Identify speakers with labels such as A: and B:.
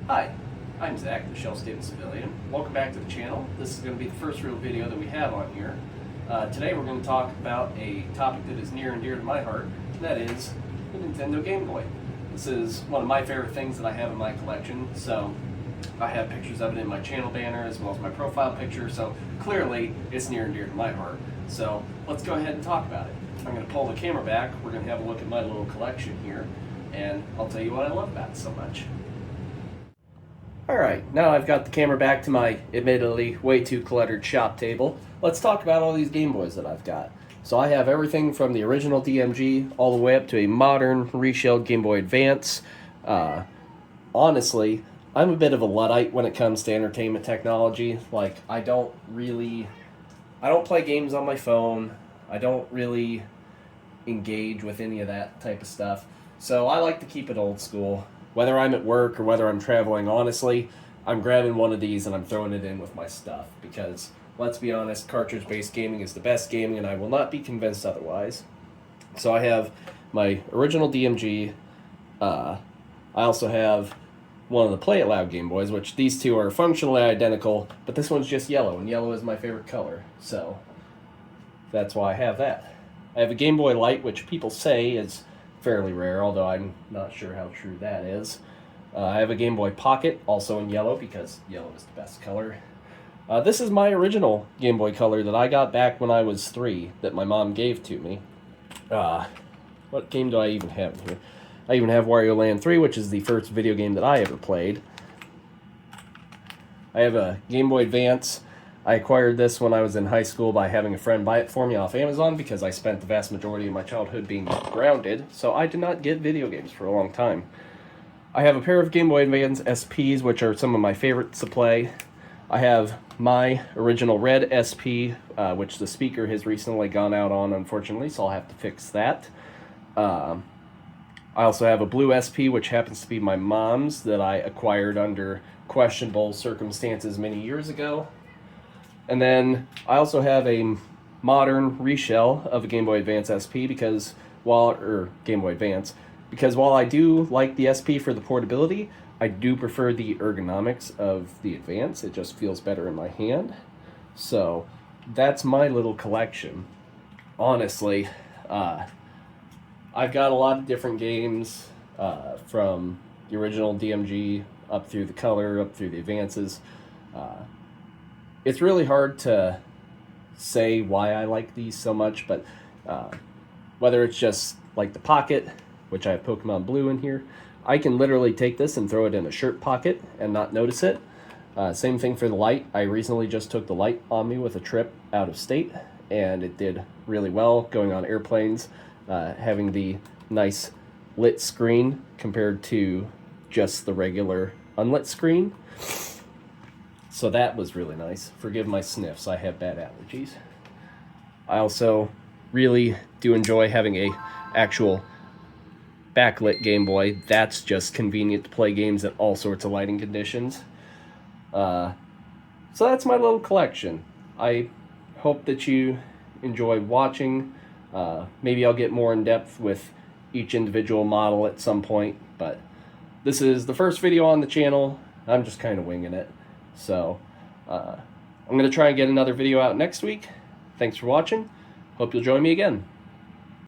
A: Hi, I'm Zach, the Shell Student Civilian. Welcome back to the channel. This is going to be the first real video that we have on here. Today we're going to talk about a topic that is near and dear to my heart, and that is the Nintendo Game Boy. This is one of my favorite things that I have in my collection, so I have pictures of it in my channel banner as well as my profile picture, so clearly it's near and dear to my heart. So let's go ahead and talk about it. I'm going to pull the camera back, we're going to have a look at my little collection here, and I'll tell you what I love about it so much. Alright, now I've got the camera back to my admittedly way too cluttered shop table. Let's talk about all these Game Boys that I've got. So I have everything from the original DMG all the way up to a modern reshelled Game Boy Advance. Honestly, I'm a bit of a Luddite when it comes to entertainment technology. Like, I don't play games on my phone. I don't really engage with any of that type of stuff. So I like to keep it old school. Whether I'm at work or whether I'm traveling, honestly, I'm grabbing one of these and I'm throwing it in with my stuff. Because, let's be honest, cartridge-based gaming is the best gaming and I will not be convinced otherwise. So I have my original DMG. I also have one of the Play It Loud Game Boys, which these two are functionally identical, but this one's just yellow, and yellow is my favorite color. So that's why I have that. I have a Game Boy Light, which people say is fairly rare, although I'm not sure how true that is. I have a Game Boy Pocket, also in yellow, because yellow is the best color. This is my original Game Boy Color that I got back when I was 3, that my mom gave to me. What game do I even have in here? I even have Wario Land 3, which is the first video game that I ever played. I have a Game Boy Advance. I acquired this when I was in high school by having a friend buy it for me off Amazon because I spent the vast majority of my childhood being grounded, so I did not get video games for a long time. I have a pair of Game Boy Advance SPs, which are some of my favorites to play. I have my original red SP, which the speaker has recently gone out on, unfortunately, so I'll have to fix that. I also have a blue SP, which happens to be my mom's, that I acquired under questionable circumstances many years ago. And then I also have a modern reshell of a Game Boy Advance SP because while I do like the SP for the portability, I do prefer the ergonomics of the Advance. It just feels better in my hand. So that's my little collection. Honestly, I've got a lot of different games from the original DMG up through the Color, up through the Advances. It's really hard to say why I like these so much, but whether it's just like the Pocket, which I have Pokemon Blue in here, I can literally take this and throw it in a shirt pocket and not notice it. Same thing for the Light. I recently just took the Light on me with a trip out of state, and it did really well going on airplanes, having the nice lit screen compared to just the regular unlit screen. So that was really nice. Forgive my sniffs, I have bad allergies. I also really do enjoy having a actual backlit Game Boy. That's just convenient to play games at all sorts of lighting conditions. So that's my little collection. I hope that you enjoy watching. Maybe I'll get more in depth with each individual model at some point, but this is the first video on the channel. I'm just kind of winging it. So, I'm going to try and get another video out next week. Thanks for watching. Hope you'll join me again.